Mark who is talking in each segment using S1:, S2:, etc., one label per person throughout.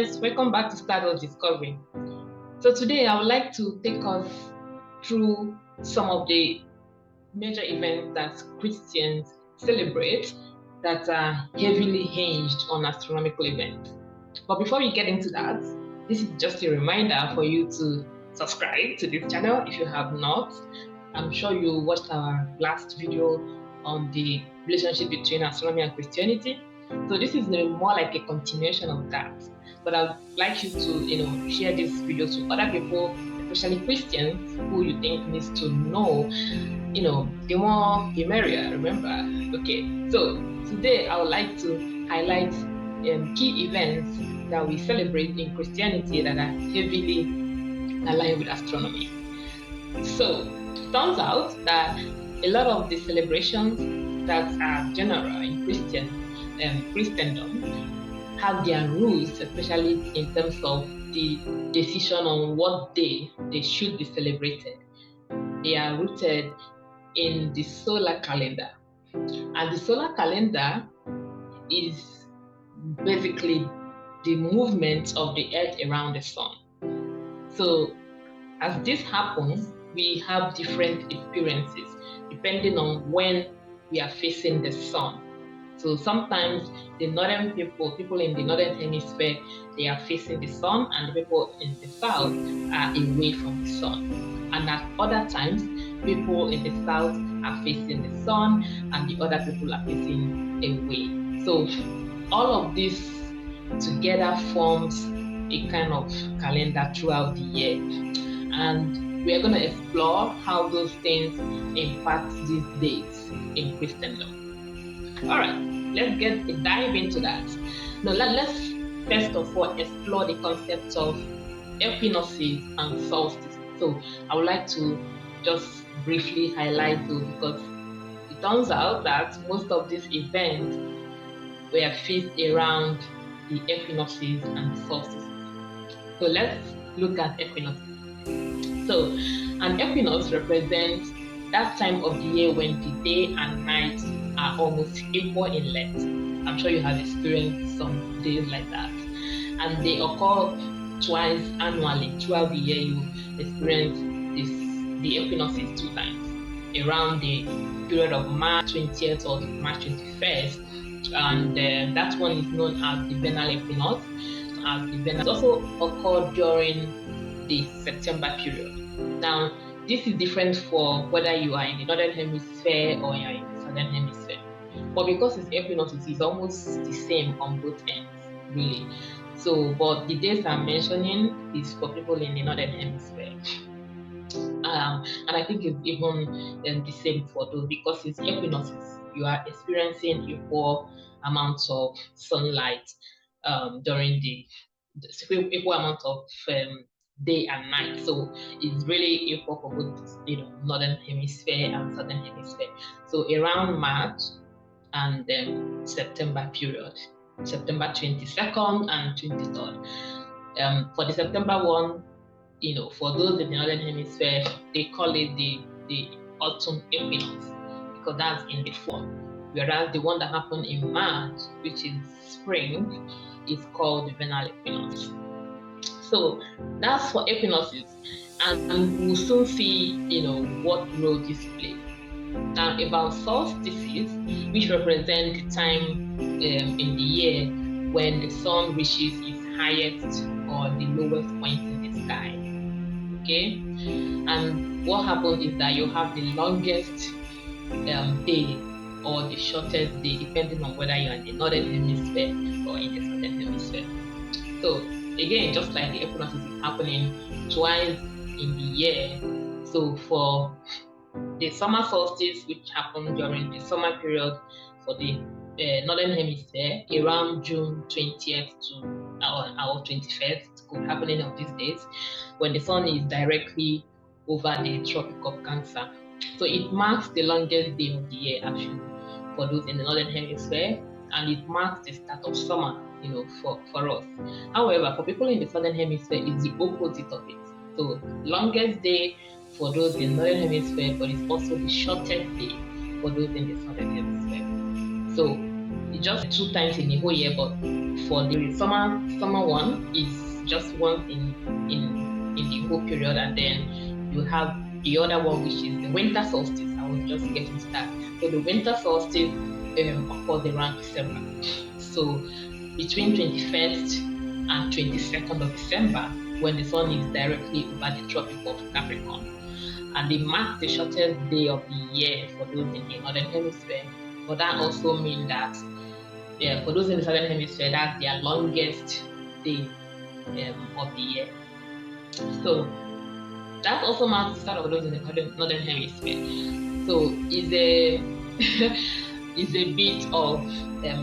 S1: guys, welcome back to Stardust Discovery. So today I would like to take us through some of the major events that Christians celebrate that are heavily hinged on astronomical events. But before we get into that, this is just a reminder for you to subscribe to this channel if you have not. I'm sure you watched our last video on the relationship between astronomy and Christianity. So this is more like a continuation of that. But I'd like you to, share this video to other people, especially Christians, who you think needs to know, the more the merrier, remember? Okay, so today I would like to highlight key events that we celebrate in Christianity that are heavily aligned with astronomy. So it turns out that a lot of the celebrations that are general in Christendom have their rules, especially in terms of the decision on what day they should be celebrated. They are rooted in the solar calendar. And the solar calendar is basically the movement of the Earth around the Sun. So as this happens, we have different experiences depending on when we are facing the Sun. So sometimes the northern people in the northern hemisphere, they are facing the Sun, and the people in the south are away from the Sun. And at other times, people in the south are facing the Sun, and the other people are facing away. So all of this together forms a kind of calendar throughout the year. And we are going to explore how those things impact these days in Christendom. All right, let's dive into that. Now, let's first of all explore the concept of equinoxes and solstices. So I would like to just briefly highlight those because it turns out that most of these events were faced around the equinoxes and solstices. So let's look at equinoxes. So an equinox represents that time of the year when the day and night are almost equal in length. I'm sure you have experienced some days like that. And they occur twice annually. Throughout the year, you experience the equinoxes 2 times, around the period of March 20th or March 21st. And that one is known as the vernal equinox. It also occurred during the September period. Now, this is different for whether you are in the northern hemisphere or you are in the southern hemisphere. But because it's equinox, it is almost the same on both ends, really. So, but the days I'm mentioning is for people in the northern hemisphere. And I think it's even the same for those because it's equinoxes. You are experiencing equal amounts of sunlight during the equal amount of day and night. So it's really equal for both northern hemisphere and southern hemisphere. So around March and then September period, September 22nd and 23rd. For the September one, for those in the northern hemisphere, they call it the autumn equinox because that's in the fall. Whereas the one that happened in March, which is spring, is called the vernal equinox. So that's for equinoxes, and we'll soon see, what role this plays. Now, about solstices, which represent the time in the year when the sun reaches its highest or the lowest point in the sky. Okay, and what happens is that you have the longest day or the shortest day, depending on whether you're in the northern hemisphere or in the southern hemisphere. So again, just like the equinoxes is happening twice in the year. So for the summer solstice, which happens during the summer period for the northern hemisphere, around June 20th to our 21st, could happen any of these days, when the sun is directly over the Tropic of Cancer. So it marks the longest day of the year, actually, for those in the northern hemisphere, and it marks the start of summer, for us. However, for people in the southern hemisphere, it's the opposite of it. So longest day for those in the northern hemisphere, but it's also the shortest day for those in the southern hemisphere. So it's just 2 times in a whole year, but for the summer one is just once in the whole period, and then you have the other one, which is the winter solstice. I was just getting to that. So the winter solstice occurs around December. So between 21st and 22nd of December, when the sun is directly over the Tropic of Capricorn, and it marks the shortest day of the year for those in the northern hemisphere. But that also means that for those in the southern hemisphere, that's their longest day of the year. So that also marks the start of those in the northern hemisphere. So it's a it's a bit of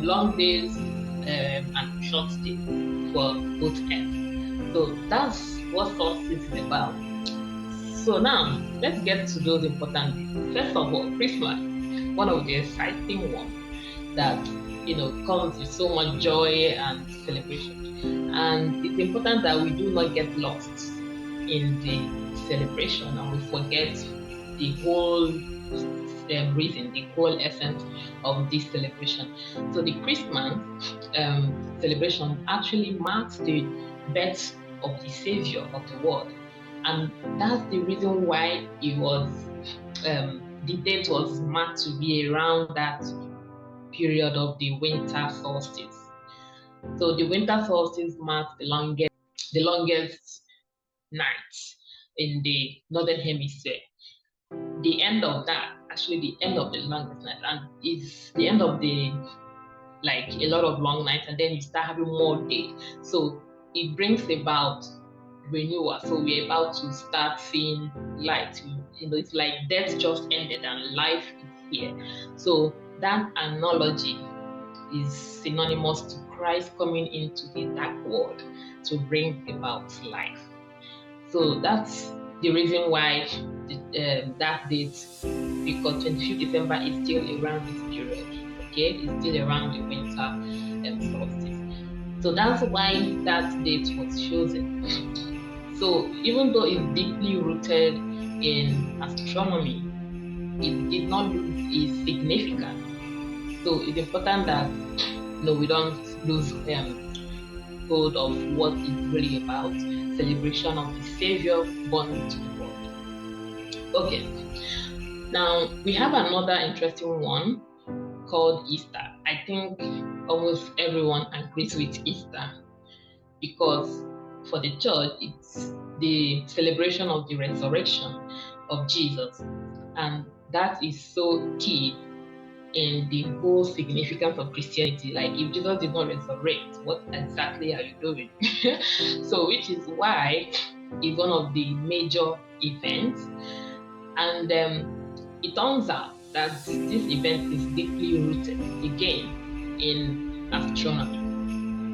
S1: long days and short days for both ends. So that's what solstice is about. So now let's get to those important days. First of all, Christmas, one of the exciting ones that comes with so much joy and celebration. And it's important that we do not get lost in the celebration and we forget the whole reason, the whole essence of this celebration. So the Christmas celebration actually marks the birth of the Savior of the world, and that's the reason why it was the date was marked to be around that period of the winter solstice. So the winter solstice marks the longest night in the northern hemisphere. The end of that, actually the end of the longest night, and it's the end of the a lot of long nights, and then you start having more days. So it brings about renewal. So we're about to start seeing light. It's like death just ended and life is here. So that analogy is synonymous to Christ coming into the dark world to bring about life. So that's the reason why that date, because 25th December is still around this period. Okay, it's still around the winter solstice. So that's why that date was chosen. So even though it's deeply rooted in astronomy, it did not lose its significance. So it's important that we don't lose hold of what it's really about, celebration of the Savior born into the world. Okay, now we have another interesting one called Easter. I think almost everyone agrees with Easter because for the church, it's the celebration of the resurrection of Jesus, and that is so key in the whole significance of Christianity. Like, if Jesus did not resurrect, what exactly are you doing? So, which is why it's one of the major events, and it turns out that this event is deeply rooted again in astronomy.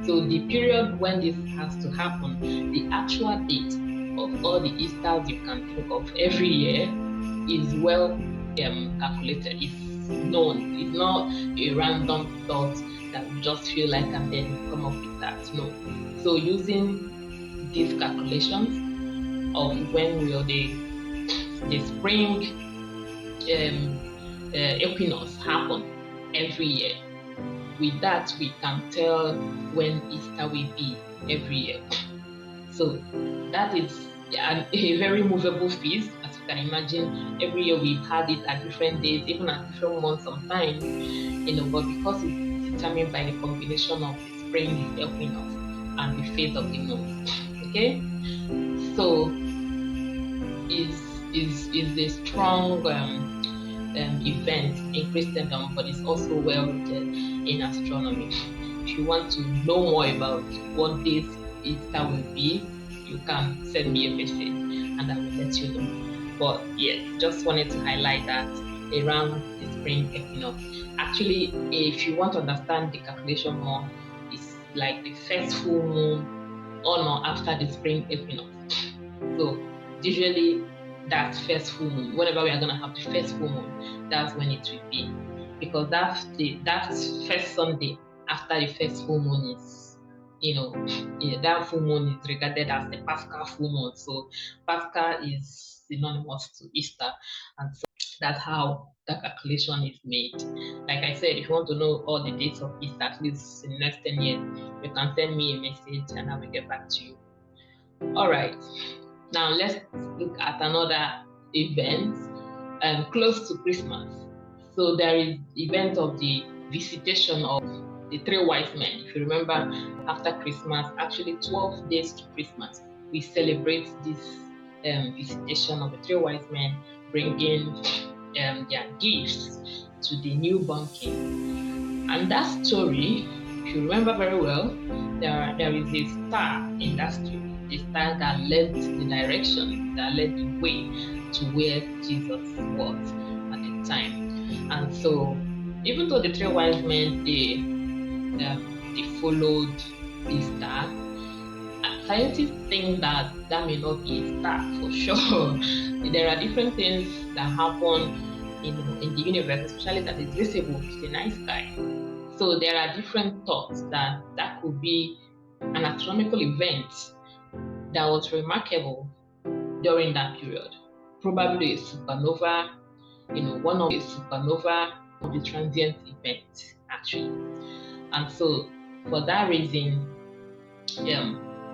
S1: So the period when this has to happen, the actual date of all the Easters you can think of every year is well calculated. It's known. It's not a random thought that we just feel like and then come up with that. No. So using these calculations of when will the spring equinox happen every year, with that we can tell when Easter will be every year. So that is a very movable feast, as you can imagine. Every year we've had it at different days, even at different months sometimes, but because it's determined by the combination of the spring equinox and the phase of the moon. Okay, so is a strong event in Christendom, but it's also well rooted in astronomy. If you want to know more about what days Easter will be, you can send me a message and I will let you know. But yes, just wanted to highlight that around the spring equinox. Actually, if you want to understand the calculation more, it's like the first full moon on or after the spring equinox. So usually that first full moon, whenever we are going to have the first full moon, that's when it will be, because that first Sunday after the first full moon is, that full moon is regarded as the Paschal full moon. So Pascha is synonymous to Easter, and so that's how that calculation is made. Like I said, if you want to know all the dates of Easter, at least in the next 10 years, you can send me a message and I will get back to you. All right, now let's look at another event close to Christmas. So there is event of the visitation of the three wise men. If you remember, after Christmas, actually 12 days to Christmas, we celebrate this visitation of the three wise men, bringing their gifts to the newborn king. And that story, if you remember very well, there is a star in that story, the star that led the direction, that led the way to where Jesus was at the time. And so, even though the three wise men they followed the star, scientists think that that may not be a star for sure. There are different things that happen in the universe, especially that is visible to the night sky. So there are different thoughts that could be an astronomical event that was remarkable during that period. Probably a supernova, one of the supernova of the transient event, actually. And so for that reason,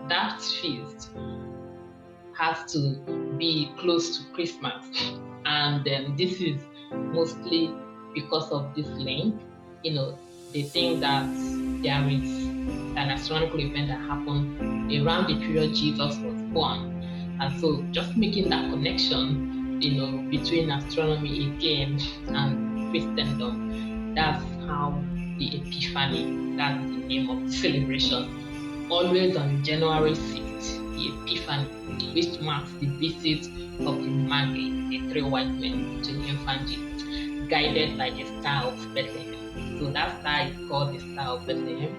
S1: that feast has to be close to Christmas. And this is mostly because of this link. They think that there is an astronomical event that happened around the period Jesus was born. And so just making that connection, between astronomy again and Christendom, that's how the Epiphany, that's the name of the celebration, always on January 6th, the Epiphany, which marks the visit of the Magi, the three wise men, to the infant Jesus, guided by the star of Bethlehem. So that star is called the Star of Bethlehem,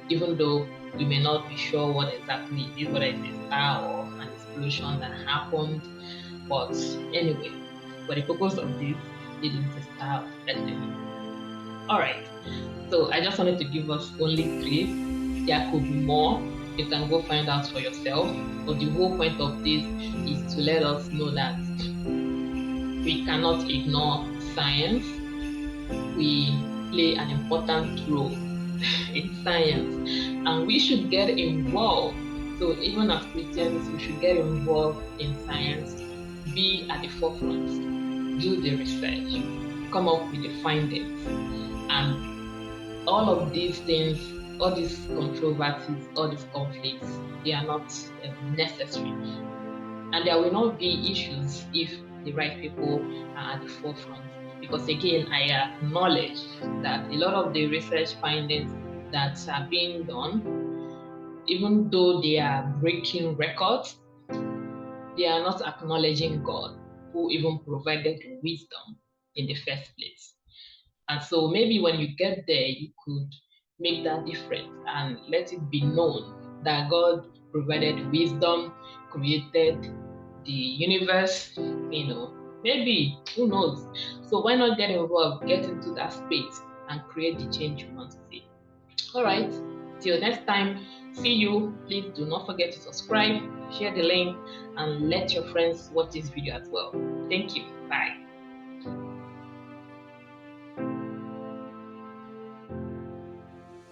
S1: even though we may not be sure what exactly it is, whether it's a star or an explosion that happened. But anyway, for the purpose of this, it is the Star of Bethlehem. Alright, so I just wanted to give us only three. There could be more. You can go find out for yourself. But the whole point of this is to let us know that we cannot ignore science. We play an important role in science, and we should get involved. So even as Christians, we should get involved in science, be at the forefront, do the research, come up with the findings, and all of these things, all these controversies, all these conflicts, they are not necessary. And there will not be issues if the right people are at the forefront. Because again, I acknowledge that a lot of the research findings that are being done, even though they are breaking records, they are not acknowledging God, who even provided wisdom in the first place. And so maybe when you get there, you could make that difference and let it be known that God provided wisdom, created the universe, maybe, who knows? So why not get involved, get into that space and create the change you want to see? All right, till next time, see you. Please do not forget to subscribe, share the link, and let your friends watch this video as well. Thank you. Bye.